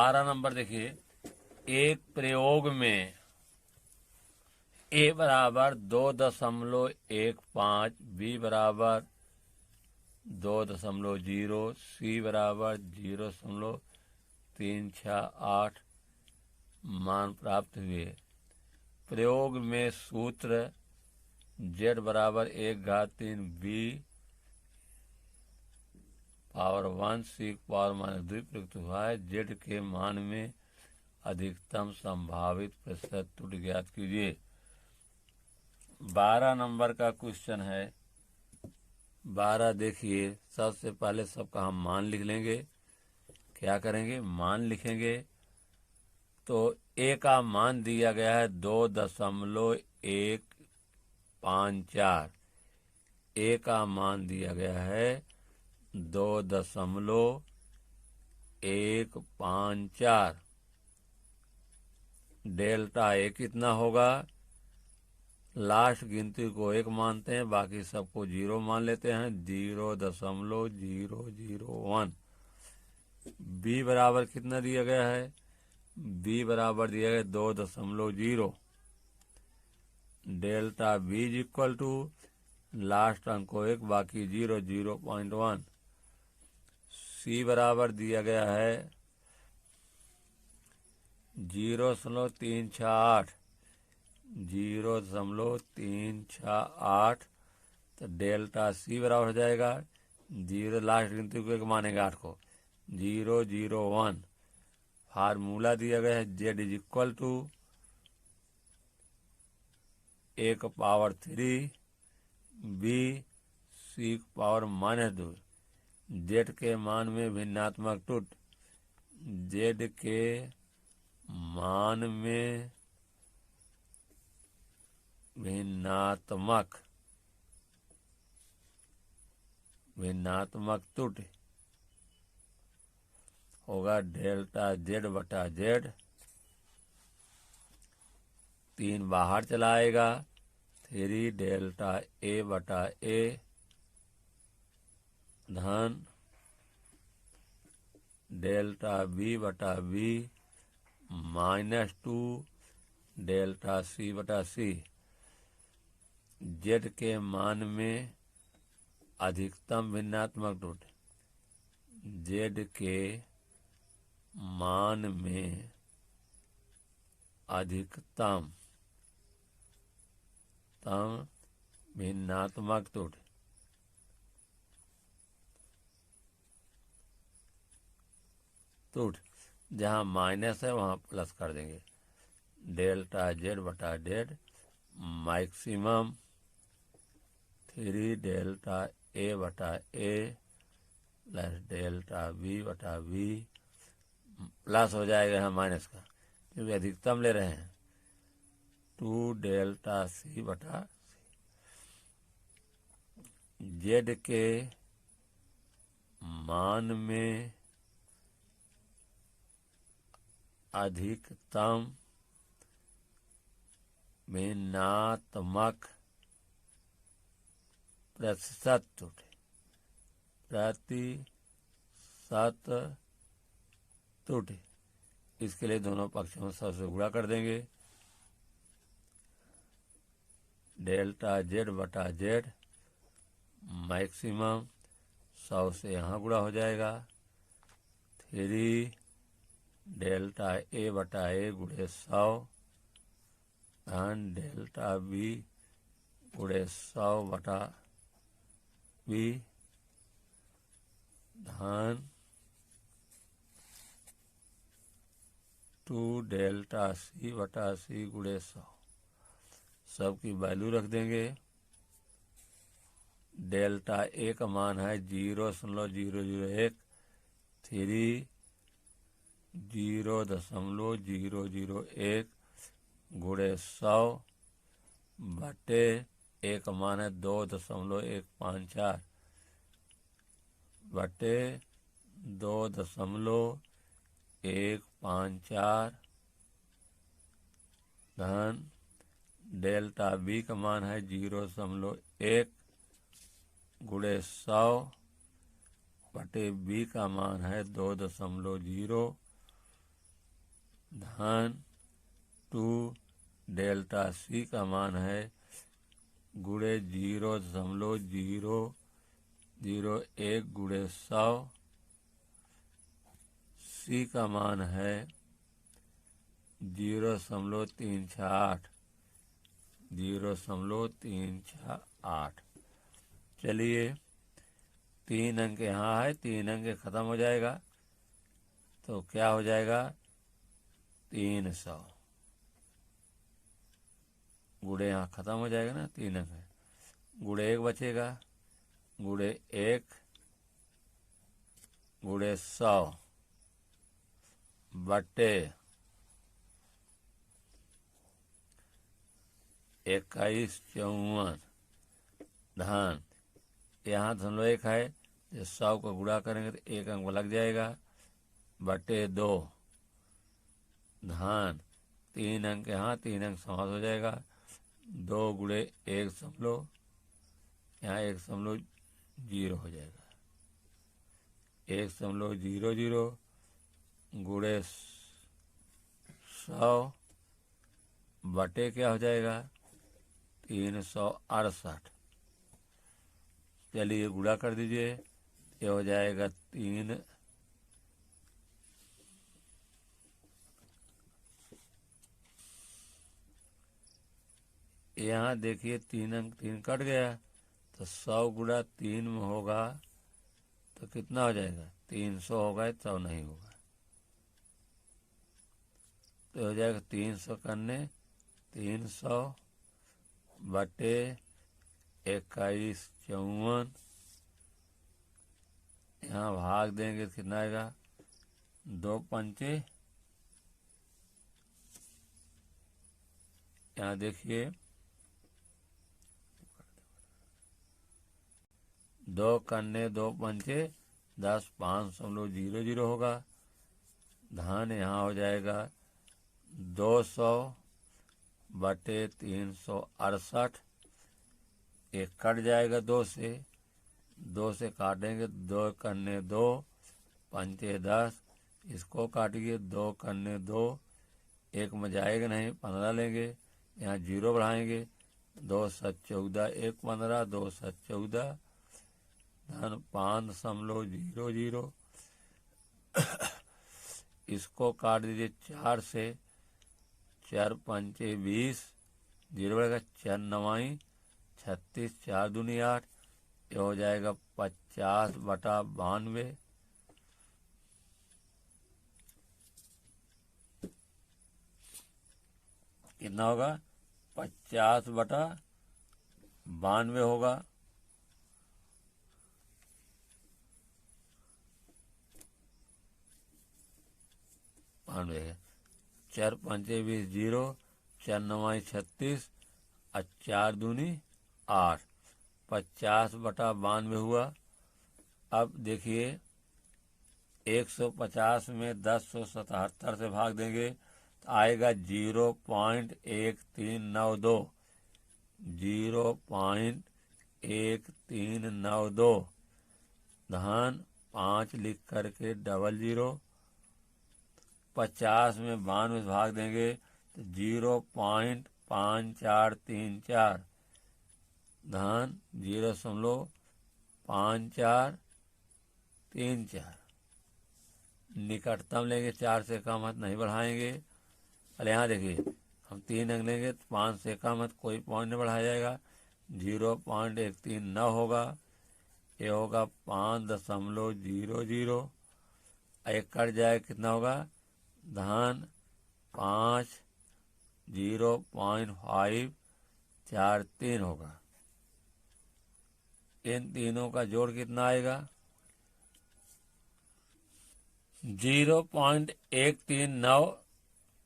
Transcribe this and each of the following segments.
12 number देखिए, एक प्रयोग में ए बराबर 2.15, बी बराबर 2.0, सी बराबर 0.368 मान प्राप्त हुए। प्रयोग में सूत्र z बराबर 1/3 बी पावर 1 सी पावर -2 प्रयुक्त हुआ है। z के मान में अधिकतम संभावित प्रतिशत त्रुटि ज्ञात कीजिए। 12 नंबर का क्वेश्चन है। 12 देखिए, सबसे पहले सबका हम मान लिख लेंगे। क्या करेंगे? मान लिखेंगे। तो ए का मान दिया गया है 2.154। ए का मान दिया गया है 2.154। डेल्टा ए कितना होगा? लास्ट गिनती को 1 मानते हैं, बाकी सबको 0 मान लेते हैं। 0.001। बी बराबर कितना दिया गया है? बी बराबर दिया गया 2.0। Delta B is equal to last अंक को 1 बाकी 0, 0.1। सी बराबर दिया गया है 0.368। 0.368। तो डेल्टा सी बराबर हो जाएगा 0, लास्ट गिनती को 1 मानेगा 8 को, 0.01। फार्मूला दिया गया है z is equal to 1/3 B C power -2। z के मान में भिन्नात्मक त्रुटि, z के मान में भिन्नात्मक त्रुटि होगा डेल्टा z बटा z। 3 बाहर चला आएगा, 3 डेल्टा a बटा a धन डेल्टा b बटा b -2 डेल्टा c बटा c। z के मान में अधिकतम भिन्नात्मक त्रुटि, z के मान में अधिकतम भिन्नात्मक त्रुटि जहाँ माइनस है वहाँ प्लस कर देंगे। डेल्टा z बटा z मैक्सिमम 3 डेल्टा a बटा a प्लस डेल्टा b बटा b प्लस हो जाएगा यहाँ माइनस का, क्योंकि अधिकतम ले रहे हैं। 2 डेल्टा c बटा c। z के मान में अधिकतम भिन्नात्मक प्रतिशत त्रुटि। इसके लिए दोनों पक्षों से 100 से गुणा कर देंगे। डेल्टा z बटा z मैक्सिमम 100 से यहाँ गुणा हो जाएगा। 3 डेल्टा a बटा a गुणे 100 धन डेल्टा b गुणे 100 बटा b धन 2 डेल्टा c बटा c गुणे 100। सबकी वैल्यू रख देंगे। डेल्टा a का मान है 0.001। 3 0.001 गुणे 100 बटे a का मान है 2.154 बटे 2.154 धन डेल्टा b का मान है 0.1 गुणे 100 बटे b का मान है 2.0 धन 2 डेल्टा सी का मान है गुणे 0.001 गुणे 100। सी का मान है 0.368। 0.368। चलिए 3 अंक यहाँ है, 3 अंक खत्म हो जाएगा तो क्या हो जाएगा 300 गुणे यहाँ खत्म हो जाएगा ना, 3 अंक है, गुणे 1 बचेगा, गुणे 1 गुणे 100 बटे 2154 धन यहाँ 1 है, 100 को गुणा करेंगे तो 1 अंक लग जाएगा बटे 2 धन 3 अंक यहाँ, 3 अंक समाप्त हो जाएगा, 2 गुणे 1 यहाँ 1.00 हो जाएगा, 1.00 गुणे 100 बटे क्या हो जाएगा 368। चलिए गुणा कर दीजिए, ये हो जाएगा 3 यहाँ देखिए 3 अंक 3 कट गया तो 100 गुणा 3 में होगा तो कितना हो जाएगा 300 होगा, तो नहीं होगा तो हो जाएगा 300 करने 300 बटे 2154 यहाँ भाग देंगे तो कितना आएगा 2 पंचे, यहाँ देखिए 2 करने 2 पंचे 10, 500 होगा, धन यहाँ हो जाएगा 200 बटे 368। एक कट जाएगा 2 से काटेंगे, 2 करने 2 पंचे 10, इसको काटिए 2 करने 2, 1 में जाएगा नहीं, 15 लेंगे, यहाँ 0 बढ़ाएंगे, 2 7 14, 1 15, 2 7 14 धन 500। इसको काट दीजिए 4 से, 4 पंचे 20, 0 बढ़ेगा, 4 9 36, 4 दूनी 8, ये हो जाएगा 50/92। कितना होगा 50/92 होगा। है 4 पंचे 20, 0, 4 9 36 और 4 दूनी 8, 50/92 हुआ। अब देखिए 150 में 1077 से भाग देंगे तो आएगा 0.1392, 0.1392 धन 5 लिख करके 00। 50 में 92 भाग देंगे तो 0.5434 धन 0.5434। निकटतम लेंगे, 4 से कम हाथ नहीं बढ़ाएंगे। पहले यहाँ देखिए हम 3 अंक लेंगे तो 5 से कम हाथ कोई पॉइंट नहीं बढ़ाया जाएगा, 0.139 होगा, ये होगा 5.00। एक कट जाए कितना होगा धन 5 0.543 होगा। इन तीनों का जोड़ कितना आएगा 0.139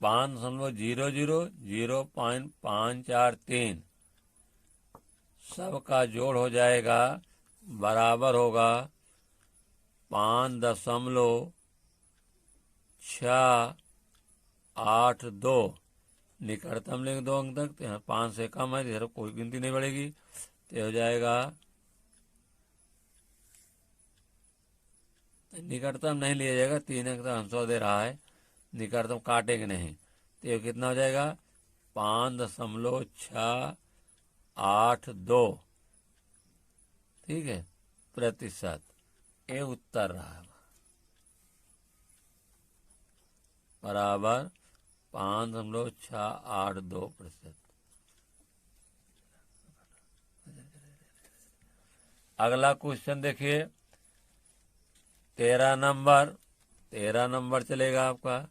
500 0.543 सबका जोड़ हो जाएगा बराबर होगा 5.682। निकटतम लेंगे 2 अंक तक तो यहाँ 5 से कम है, इधर कोई गिनती नहीं बढ़ेगी तो हो जाएगा। निकटतम नहीं लिया जाएगा, 3 अंक तक आंसर दे रहा है निकटतम काटेंगे नहीं, तो ये कितना हो जाएगा 5.682, ठीक है, प्रतिशत। ये उत्तर रहा बराबर 5.682%। अगला क्वेश्चन देखिए 13 नंबर चलेगा आपका।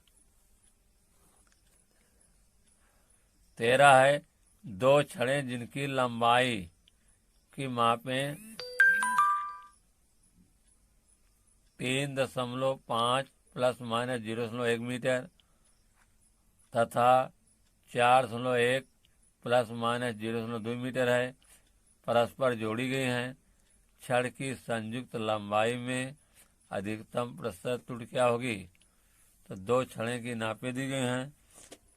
13 है, दो छड़ें जिनकी लंबाई की मापें 3.5 ± 0.1 मीटर तथा 4.1 ± 0.2 मीटर है, परस्पर जोड़ी गई हैं। छड़ की संयुक्त लंबाई में अधिकतम प्रतिशत त्रुटि क्या होगी? तो दो छड़ें की नापें दी गई हैं।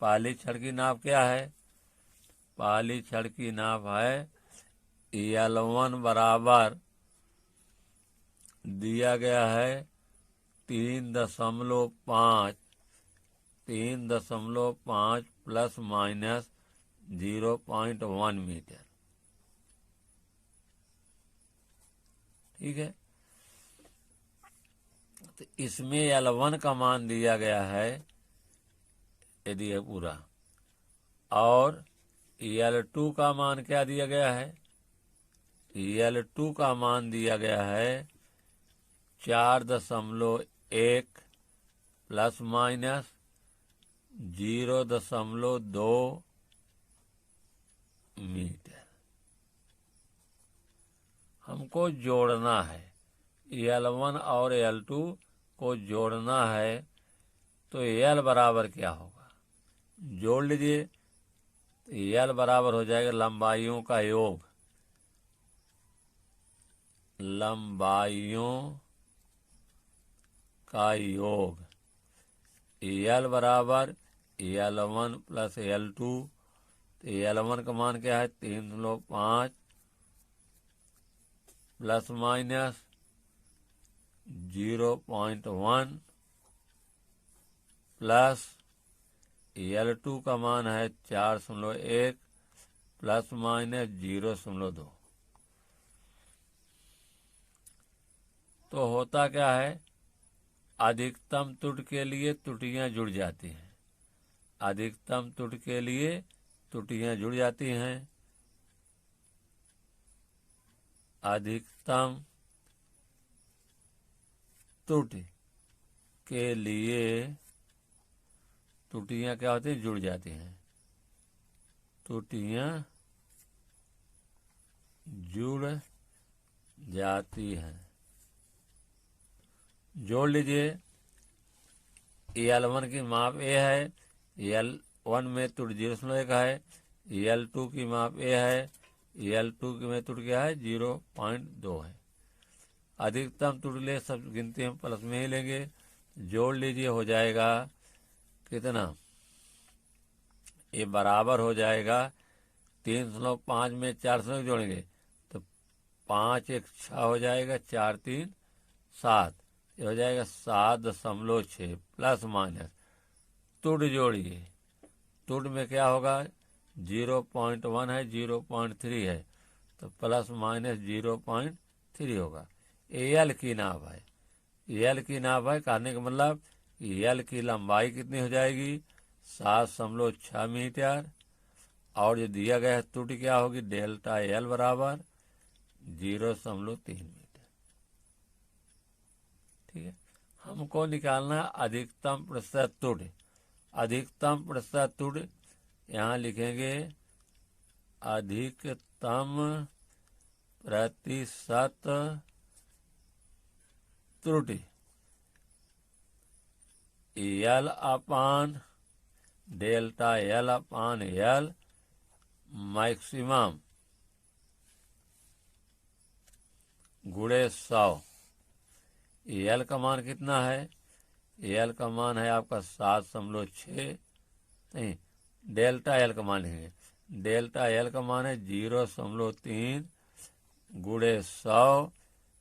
पहली छड़ की नाप क्या है? पहली छड़ की नाप है L1 बराबर दिया गया है 3.5 ± 0.1 मीटर, ठीक है। तो इसमें L1 का मान दिया गया है, यदि है पूरा, और L2 का मान क्या दिया गया है? L2 का मान दिया गया है 4.1 ± 0.2 मीटर। हमको जोड़ना है, L1 और L2 को जोड़ना है, तो L बराबर क्या होगा? जोड़ लीजिए, तो L बराबर हो जाएगा लंबाइयों का योग, लंबाइयों का योग। L बराबर L1 + L2, तो L1 का मान क्या है? 3.5 ± 0.1 प्लस L2 का मान है 4.1 ± 0.2। तो होता क्या है? अधिकतम त्रुटि के लिए त्रुटियां जुड़ जाती हैं, अधिकतम त्रुटि के लिए त्रुटियां जुड़ जाती हैं। अधिकतम त्रुटि के लिए त्रुटियां क्या होती हैं? जुड़ जाती हैं, त्रुटियां जुड़ जाती हैं। जोड़ लीजिए, L1 की माप A है, L1 में त्रुटि 0.1 है, L2 की माप A है, L2 में त्रुटि क्या है? 0.2 है। अधिकतम त्रुटि ले सब गिनती हम प्लस में ही लेंगे। जोड़ लीजिए, हो जाएगा कितना? ये बराबर हो जाएगा 3.5 में 4 जोड़ेंगे तो 5 × 6 हो जाएगा, 4 × 3 = 7, ये हो जाएगा 7.6 प्लस माइनस त्रुटि जोड़िए। त्रुटि में क्या होगा? 0.1 है, 0.3 है, तो प्लस माइनस 0.3 होगा। L की नाप है, L की नाप है, कहने का मतलब L की लंबाई कितनी हो जाएगी? 7.6 मीटर, और जो दिया गया है त्रुटि क्या होगी? ΔL बराबर 0.3 मीटर, ठीक है। हमको निकालना अधिकतम प्रतिशत त्रुटि। अधिकतम प्रतिशत त्रुटि यहाँ लिखेंगे, अधिकतम प्रतिशत त्रुटि L/ΔL/L मैक्सिमम गुणे 100। L का मान कितना है? L का मान है आपका 7.6, नहीं, ΔL का मान है, ΔL का मान है 0.3 गुणे 100।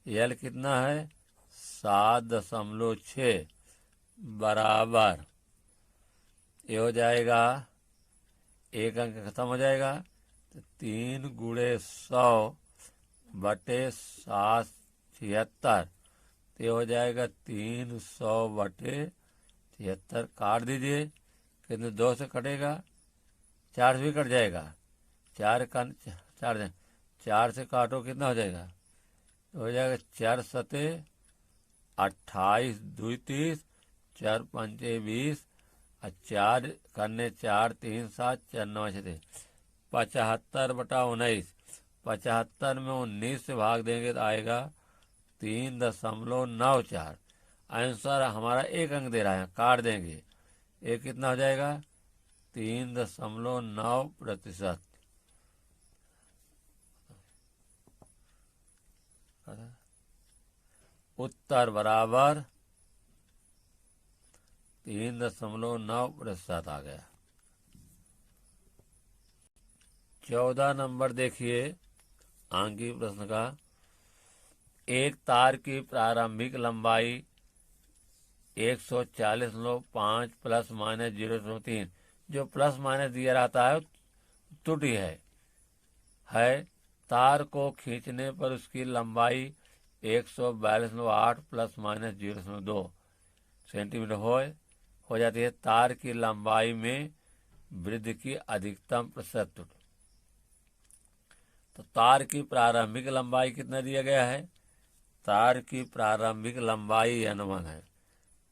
L कितना है? 7.6 बराबर ये हो जाएगा, एक अंक खत्म हो जाएगा, तो 3 गुणे 100 बटे 776, तो ये हो जाएगा 300 बटे 76। काट दीजिए, कितने 2 से कटेगा, 4 से भी कट जाएगा, 4 से काटो, कितना हो जाएगा, हो जाएगा 4 सते 28, 2 30, 4 पंचे 20, और 4 करने 4 3 7 4 9 6 75 बटा 19। 75 में 19 से भाग देंगे तो आएगा 3.94। आंसर हमारा एक अंक दे रहा है, काट देंगे, ये कितना हो जाएगा, 3.9%। उत्तर बराबर 3.9% आ गया। 14 नंबर देखिए आंकी प्रश्न का। एक तार की प्रारंभिक लंबाई 140.5 प्लस माइनस 0.3, जो प्लस माइनस दिया रहता है त्रुटि है। तार को खींचने पर उसकी लंबाई 142.8 प्लस माइनस 0.2 सेंटीमीटर हो जाती है। तार की लंबाई में वृद्धि की अधिकतम प्रतिशत त्रुटि। तो तार की प्रारंभिक लंबाई कितना दिया गया है, तार की प्रारंभिक लंबाई N1 है।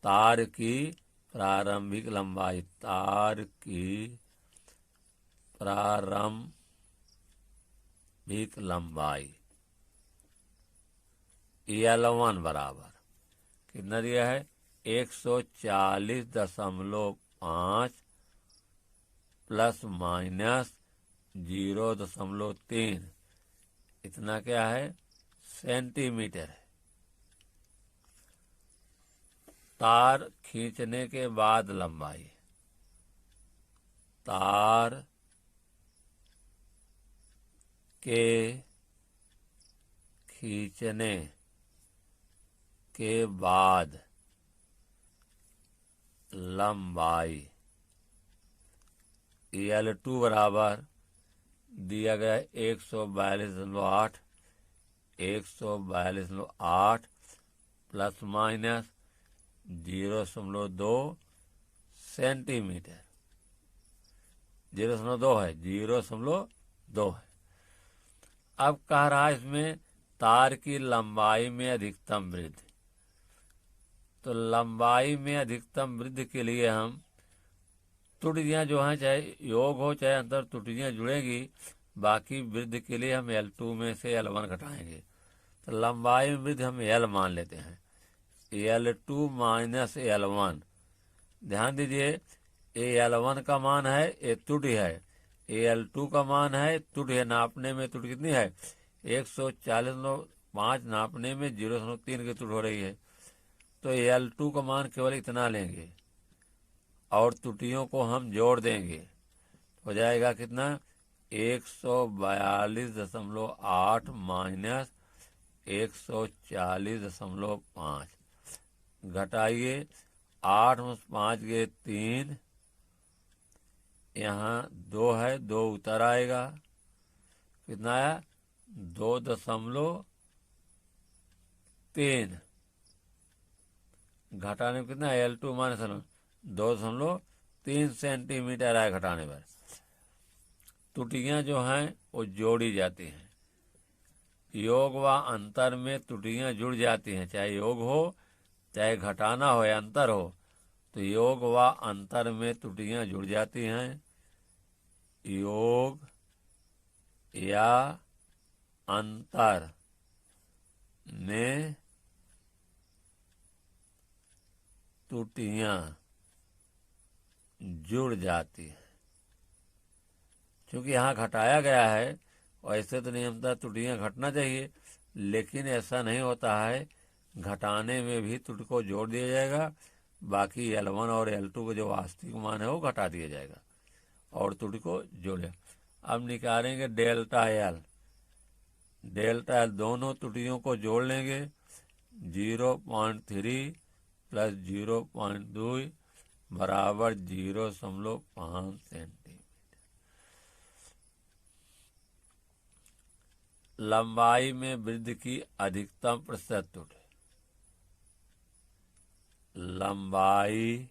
तार की प्रारंभिक लंबाई, तार की प्रारंभिक लंबाई L1 बराबर कितना दिया है, 140.5 प्लस माइनस 0.3, इतना क्या है, सेंटीमीटर है। तार खींचने के बाद लंबाई, तार के खींचने के बाद लंबाई L2 बराबर दिया गया 142.8 प्लस माइनस 0.2 सेंटीमीटर, 0.2 है, 0.2 है। अब कह रहा है इसमें तार की लंबाई में अधिकतम वृद्धि। तो लंबाई में अधिकतम वृद्धि के लिए हम त्रुटियां जो हैं, चाहे योग हो चाहे अंतर त्रुटियां जुड़ेंगी, बाकी वृद्धि के लिए हम L2 में से L1 घटाएंगे। तो लंबाई में वृद्धि हम L मान लेते हैं, L2 माइनस L1। ध्यान दीजिए, L1 का मान है, ये त्रुटि है, L2 का मान है, त्रुटि है। नापने में त्रुटि कितनी है, 140.5, नापने में 0.3 की त्रुटि हो रही है। तो L2 का मान केवल इतना लेंगे और त्रुटियों को हम जोड़ देंगे, हो जाएगा कितना, 142.8 माइनस 140.5, घटाइए, 8 में 5 गए 3, यहाँ 2 है, 2 उतर आएगा, कितना आया, 2.3, घटाने में कितना, L2 माइनस L1 2.3 सेंटीमीटर आए घटाने पर। त्रुटियां जो हैं वो जोड़ी जाती हैं, योग व अंतर में त्रुटियां जुड़ जाती हैं, चाहे योग हो चाहे घटाना हो या अंतर हो, तो योग व अंतर में त्रुटियां जुड़ जाती हैं। योग या अंतर में त्रुटियां जुड़ जाती हैं। क्योंकि यहाँ घटाया गया है, वैसे तो नियमतः त्रुटियां घटना चाहिए, लेकिन ऐसा नहीं होता है। घटाने में भी त्रुटि को जोड़ दिया जाएगा, बाकी L1 और L2 का जो वास्तविक मान है वो घटा दिया जाएगा और त्रुटि को जोड़े। अब निकालेंगे डेल्टा L। डेल्टा L दोनों त्रुटियों को जोड़ लेंगे, 0.3 प्लस 0.2 बराबर 0.5 सेंटीमीटर। लंबाई में वृद्धि की अधिकतम प्रतिशत त्रुटि। लंबाई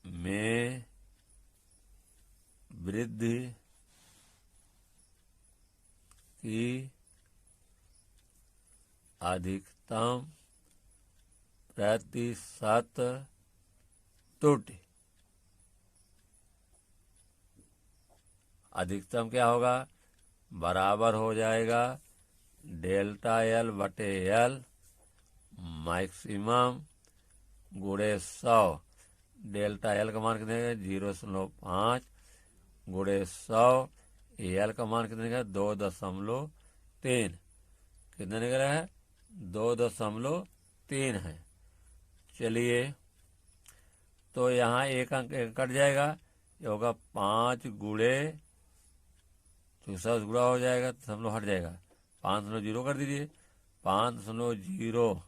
में वृद्धि की अधिकतम प्रतिशत त्रुटि। अधिकतम क्या होगा? बराबर हो जाएगा डेल्टा एल बटे एल मैक्सिमम गुणे 100। डेल्टा एल का मान कितने है? 0.5 गुणे 100। एल का मान कितने का? 2.3। कितने निकल रहा है? 2.3 है। चलिए, तो यहाँ एक अंक कट जाएगा, ये होगा 5 गुणे, दूसरा गुणा हो जाएगा, दशमलव हट जाएगा, 5.0 कर दीजिए। 5.0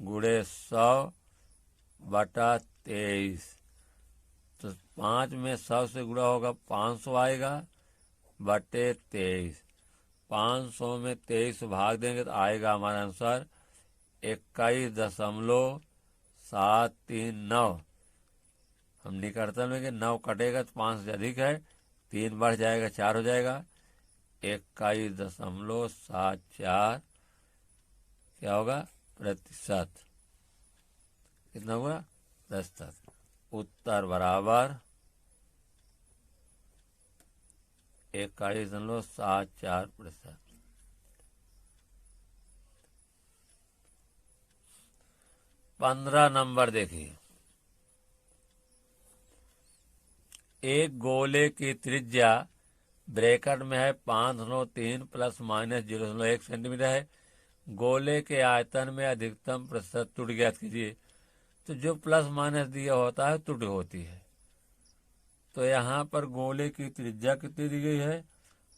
गुणे 100 बटा 23। तो 5 में 100 से गुणा होगा 500 आएगा बटे 23। 500 में 23 भाग देंगे तो आएगा हमारा आंसर 21.739। हम निकटतम लेंगे, 9 कटेगा तो 5 से अधिक है, 3 बढ़ जाएगा 4 हो जाएगा। 21.74 क्या होगा? प्रतिशत। कितना हुआ? प्रतिशत। उत्तर बराबर 21.74%। 15 नंबर देखिए। एक गोले की त्रिज्या ब्रैकेट में है 5.3 प्लस माइनस 0.1 सेंटीमीटर है। गोले के आयतन में अधिकतम प्रतिशत त्रुटि ज्ञात कीजिए। तो जो प्लस माइनस दिया होता है त्रुटि होती है। तो यहाँ पर गोले की त्रिज्या कितनी दी गई है?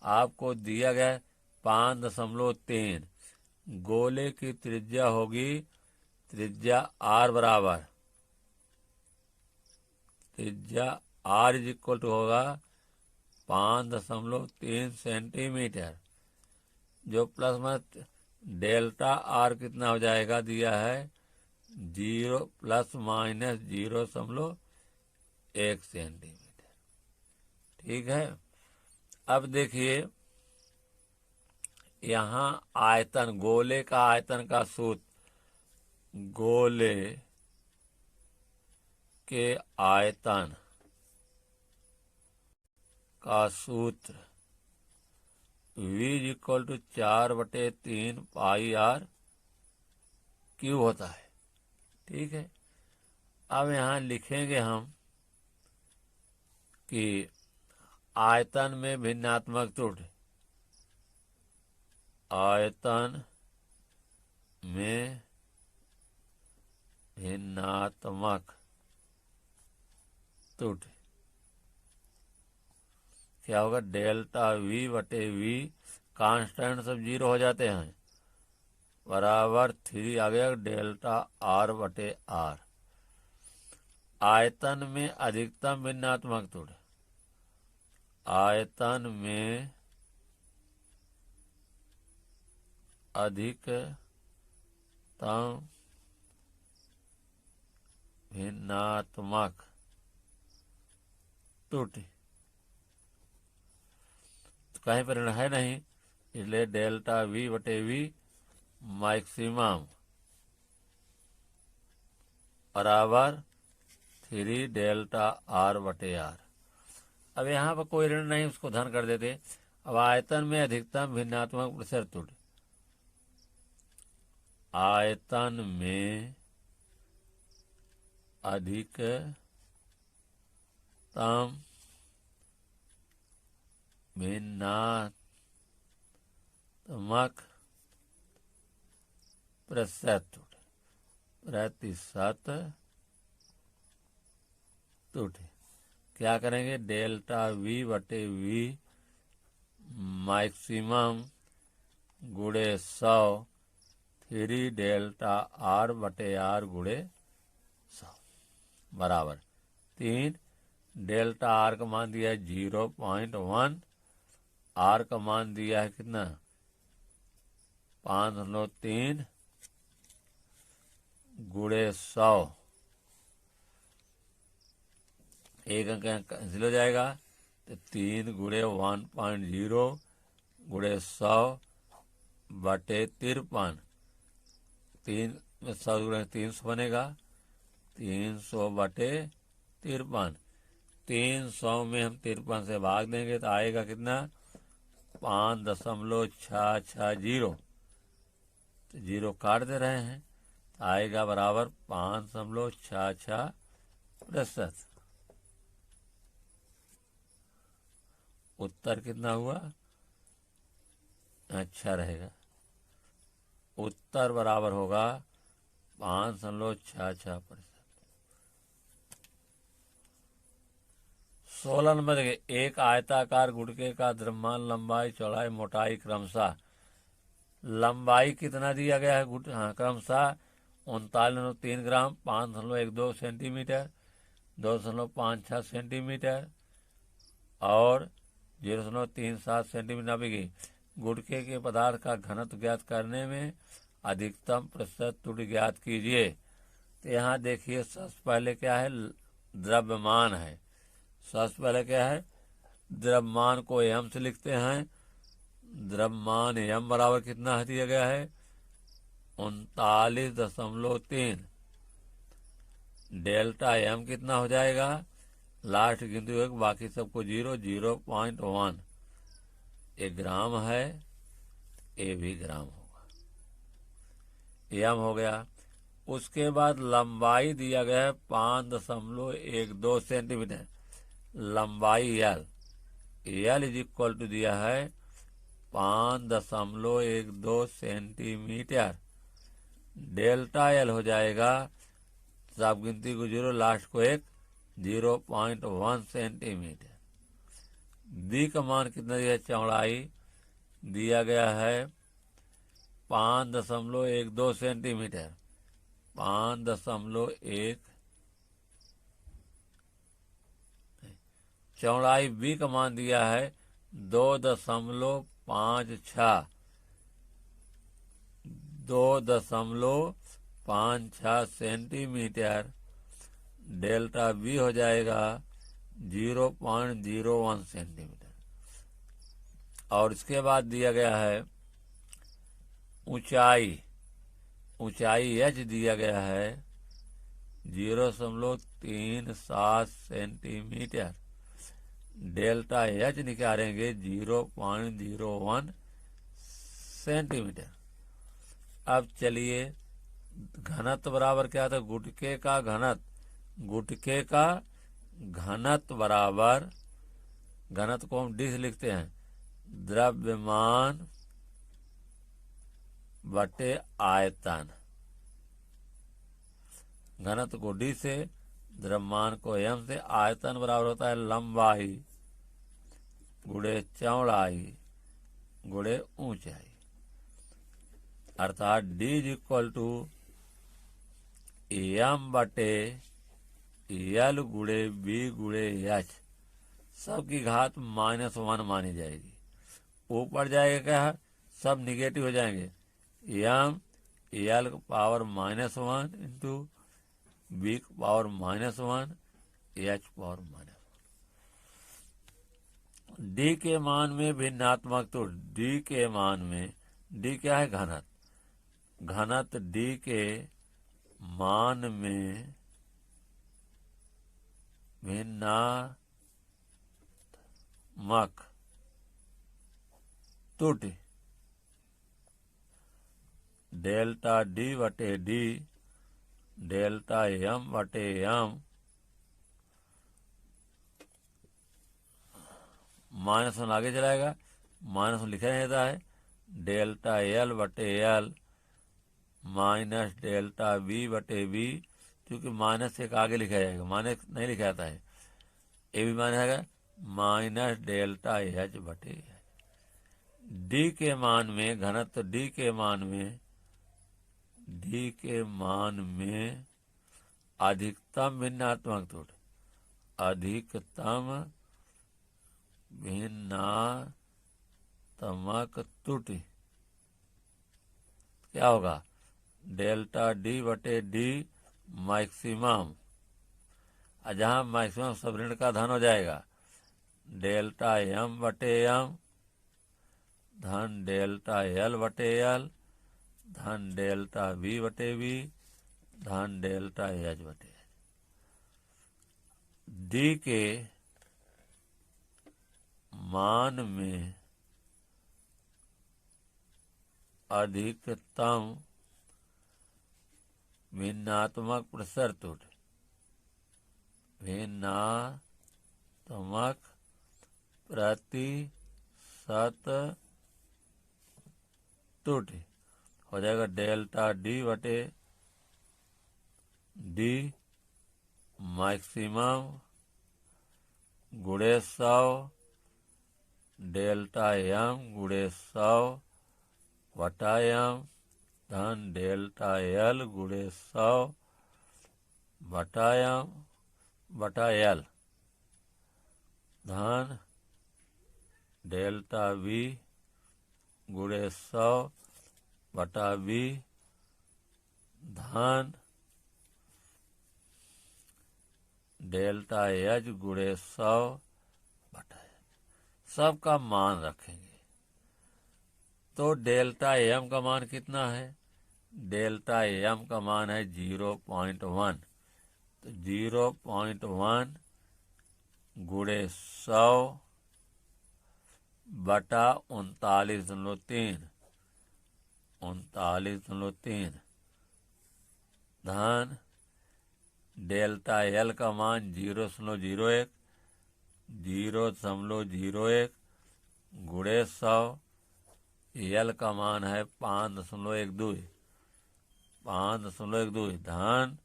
आपको दिया गया 5.3। गोले की त्रिज्या होगी, त्रिज्या आर बराबर, त्रिज्या आर इज इक्वल टू होगा 5.3 सेंटीमीटर। जो प्लस माइनस डेल्टा आर कितना हो जाएगा? दिया है 0 प्लस माइनस 0.1 सेंटीमीटर। ठीक है। अब देखिए, यहाँ आयतन, गोले का आयतन का सूत्र, गोले के आयतन का सूत्र V equal to 4/3 pi r cube होता है। ठीक है। अब यहाँ लिखेंगे हम कि आयतन में भिन्नात्मक त्रुटि, आयतन में भिन्नात्मक त्रुटि क्या होगा? डेल्टा V बटे V, कांस्टेंट सब 0 हो जाते हैं, बराबर 3 आ गया डेल्टा R बटे R। आयतन में अधिकतम भिन्नात्मक त्रुटि, आयतन में अधिकतम भिन्नात्मक त्रुटि तो कहीं पर है नहीं, इसलिए डेल्टा V बटे V मैक्सिमम बराबर 3 डेल्टा R बटे R। अब यहाँ पर कोई ऋण नहीं, उसको धन कर देते। अब आयतन में अधिकतम भिन्नात्मक प्रतिशत त्रुटि, आयतन में अधिकतम भिन्नात्मक प्रतिशत त्रुटि क्या करेंगे? डेल्टा V बटे V मैक्सिमम गुणे 100 3 डेल्टा R बटे R गुणे 100। बराबर 3। डेल्टा आर का मान दिया है 0.1, आर का मान दिया है कितना 5.3 गुणे 100, एक अंक कैंसिल हो जाएगा तो 3 गुणे 1.0 गुणे 100 बटे 53, 3 में 100 गुणे 300 बनेगा, 300 बटे 53, 300 में हम 53 से भाग देंगे तो आएगा कितना 5.660, तो जीरो काट दे रहे हैं तो आएगा बराबर 5.66%। उत्तर कितना हुआ, अच्छा रहेगा, उत्तर बराबर होगा 5.66%। 16 नंबर देखिए, एक आयताकार गुटके का द्रव्यमान, लंबाई, चौड़ाई, मोटाई क्रमशः, लंबाई कितना दिया गया है क्रमशः 39.3 ग्राम, 5.12 सेंटीमीटर, 2.56 सेंटीमीटर और 0.37 सेंटीमीटर नापेगी। गुटके के पदार्थ का घनत्व ज्ञात करने में अधिकतम प्रतिशत त्रुटि ज्ञात कीजिए। तो यहाँ देखिए सबसे पहले क्या है, द्रव्यमान है। सबसे पहले क्या है, द्रव्यमान को एम से लिखते हैं। द्रव्यमान एम बराबर कितना दिया गया है 39.3। डेल्टा एम कितना हो जाएगा, लास्ट गिनती होगी, बाकी सबको 0.1। एक ग्राम है, ए भी ग्राम होगा, एम हो गया। उसके बाद लंबाई दिया गया है 5.12 सेंटीमीटर, लंबाई L, L is equal to दिया है 5.12 सेंटीमीटर। डेल्टा एल हो जाएगा, सब गिनती को 0, लास्ट को 1, 0.1 सेंटीमीटर। डी का मान कितना दिया है, चौड़ाई दिया गया है 5.12 सेंटीमीटर, 5.1 चौड़ाई। बी का मान दिया है 2.56, 2.56 सेंटीमीटर। डेल्टा बी हो जाएगा 0.01 सेंटीमीटर। और इसके बाद दिया गया है ऊंचाई, ऊंचाई एच दिया गया है 0.37 सेंटीमीटर। डेल्टा एच निकालेंगे 0.01 सेंटीमीटर। अब चलिए घनत्व बराबर क्या था, गुटके का घनत्व, गुटके का घनत्व बराबर, घनत्व को हम डी से लिखते हैं, द्रव्यमान बटे आयतन। घनत्व को डी से, द्रव्यमान को एम से, आयतन बराबर होता है लंबाई गुणे चौड़ाई गुणे ऊंचाई, अर्थात D is equal to M बटे एल गुणे बी गुणे एच, सबकी घात -1 मानी जाएगी। ऊपर जाएगा क्या, सब निगेटिव हो जाएंगे, M L power -1 into B power -1 H power -1। D के मान में भिन्नात्मक, तो डी के मान में, डी क्या है घनत्व, घनत्व डी के मान में भिन्नात्मक त्रुटि डेल्टा डी बटे डी, डेल्टा एम बटे एम, -1 आगे चलाएगा, -1 लिखा नहीं रहता है, डेल्टा एल बटे एल माइनस डेल्टा बी बटे बी, क्योंकि माइनस एक आगे लिखा जाएगा, माइनस नहीं लिखा जाता है, ये भी माइनस आएगा, माइनस डेल्टा एच बटे एच। डी के मान में घनत्व, डी के मान में अधिकतम भिन्नात्मक त्रुटि, अधिकतम भिन्नात्मक त्रुटि क्या होगा? डेल्टा डी बटे डी मैक्सिमम, जहाँ मैक्सिमम सब ऋण का धन हो जाएगा, डेल्टा एम बटे एम धन डेल्टा एल बटे एल धन डेल्टा बी बटे बी धन डेल्टा एच बटे एच। डी के मान में अधिकतम भिन्नात्मक प्रतिशत त्रुटि, भिन्नात्मक प्रतिशत त्रुटि हो जाएगा डेल्टा डी बटे डी मैक्सिमम गुणे 100 डेल्टा एम गुणे 100 बटा एम धन डेल्टा एल गुणे 100 बटा एम बटा एल धन डेल्टा बी गुणे 100 बटा बी धन डेल्टा एच गुणे 100 बटा एच। सबका मान रखेंगे तो डेल्टा एम का मान कितना है? डेल्टा एम का मान है 0.1, तो 0.1 गुणे 100 बटा 39.3 धन डेल्टा एल का मान 0.01 गुणे 100, एल का मान है 5.12 धन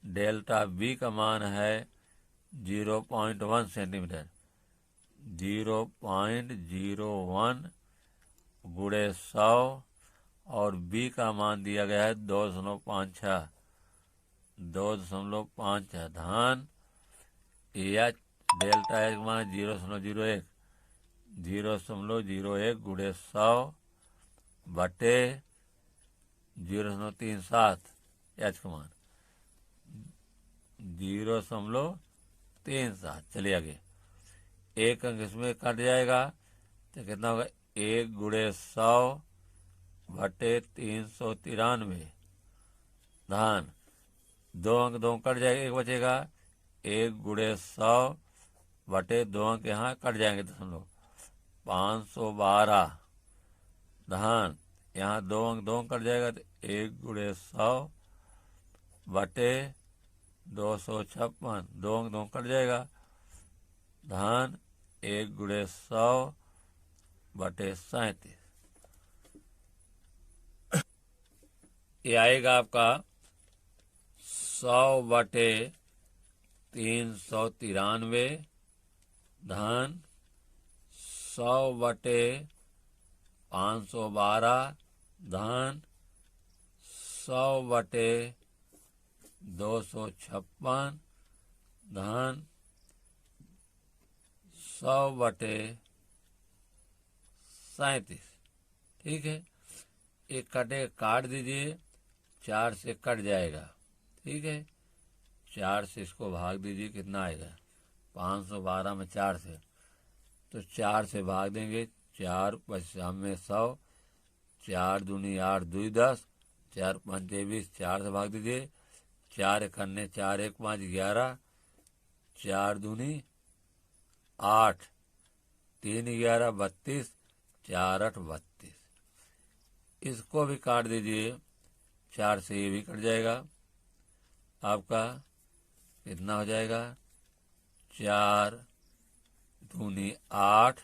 डेल्टा बी का मान है 0.1 सेंटीमीटर, 0.01 गुणे 100 और बी का मान दिया गया है 2.56 धन एच डेल्टा एच का मान 0.01 गुणे 100 बटे 0.37, एच का मान 0.37। चलिए आगे, एक अंक इसमें कट जाएगा तो कितना होगा? 1 गुणे 100 बटे 393 धन 2 अंक 2 कट जाएगा, एक बचेगा 1 गुणे 100 बटे 2 अंक यहाँ कट जाएंगे दशमलव 512 धन यहाँ 2 अंक 2 कट जाएगा तो 1 गुणे 100 बटे 256, 2 अंक 2 कट जाएगा धन 1 गुणे 100 बटे 37। ये आएगा आपका 100 बटे 393 धन 100 बटे 512 धन 100 बटे 256 धन 100 बटे 37। ठीक है, एक कटे काट दीजिए, 4 से कट जाएगा। ठीक है, 4 से इसको भाग दीजिए, कितना आएगा? 512 में 4 से, तो 4 से भाग देंगे, 4 55 में 100, 4 दूनी 8 2 10, 4 5 20, 4 से भाग दीजिए, 4 1 4 1 5 11, 4 दूनी 8 3 11 32, 4 8 32। इसको भी काट दीजिए, 4 से ये भी कट जाएगा, आपका कितना हो जाएगा? 4 दूनी 8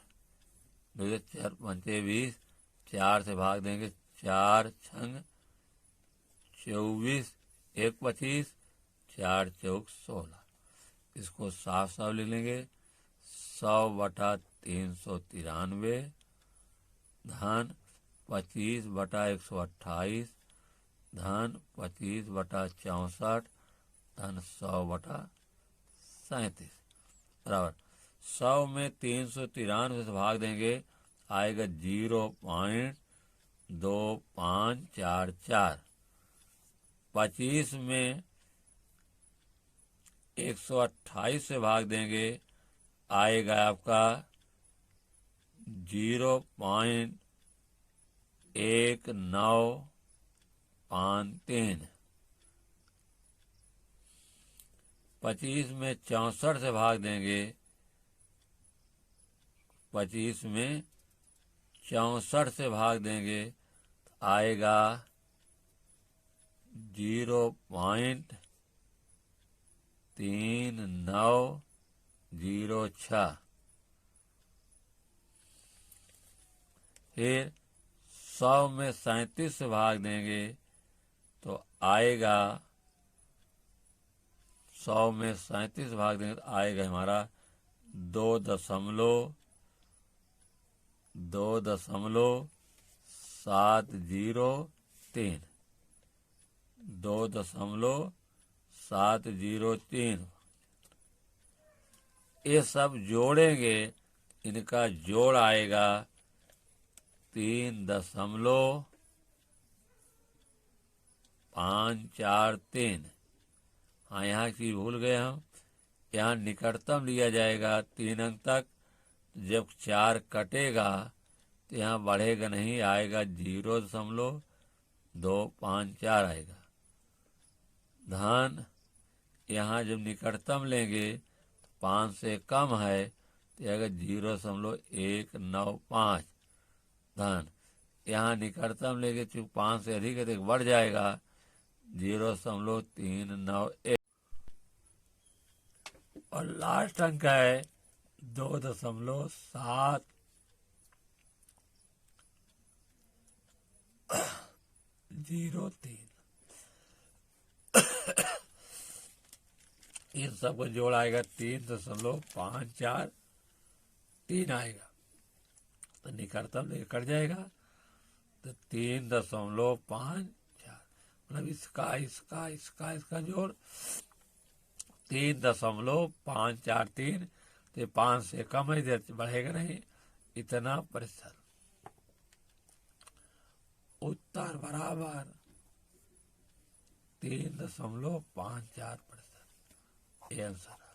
2 4 5 20, 4 से भाग देंगे, 4 छंग 24 1 25, 4 चौक 16। इसको साफ साफ लिख लेंगे, 100 बटा 393 धन 25 बटा 128 धन 25 बटा 64 धन 100/37 बराबर 100 में 393 से भाग देंगे, आएगा 0.2544। 25 में 128 से भाग देंगे, आएगा आपका 0.1953। 25 में 64 से भाग देंगे, 25 में 64 से भाग देंगे तो आएगा 0.3906। फिर 100 में 37 से भाग देंगे तो आएगा 100 में 37 भाग देंगे तो आएगा हमारा 2.2.703। 2.703 ये सब जोड़ेंगे, इनका जोड़ आएगा 3.543। हाँ, यहाँ की भूल गए हम, यहाँ निकटतम लिया जाएगा 3 अंक तक। जब 4 कटेगा तो यहाँ बढ़ेगा नहीं, आएगा 0.254 आएगा। धन यहाँ जब निकटतम लेंगे तो 5 से कम है तो आएगा 0.195। धन यहाँ निकटतम लेंगे चूँकि 5 से अधिक है तो बढ़ जाएगा 0.391। और लास्ट अंक है 2.703। इन सबको जोड़ आएगा 3.543 आएगा, तो निकटतम लेकर कट जाएगा तो 3.54, मतलब इसका जोड़ 3.543। तो 5 से कम है, इधर बढ़ेगा नहीं, इतना प्रतिशत। उत्तर बराबर 3.54%। ये आंसर।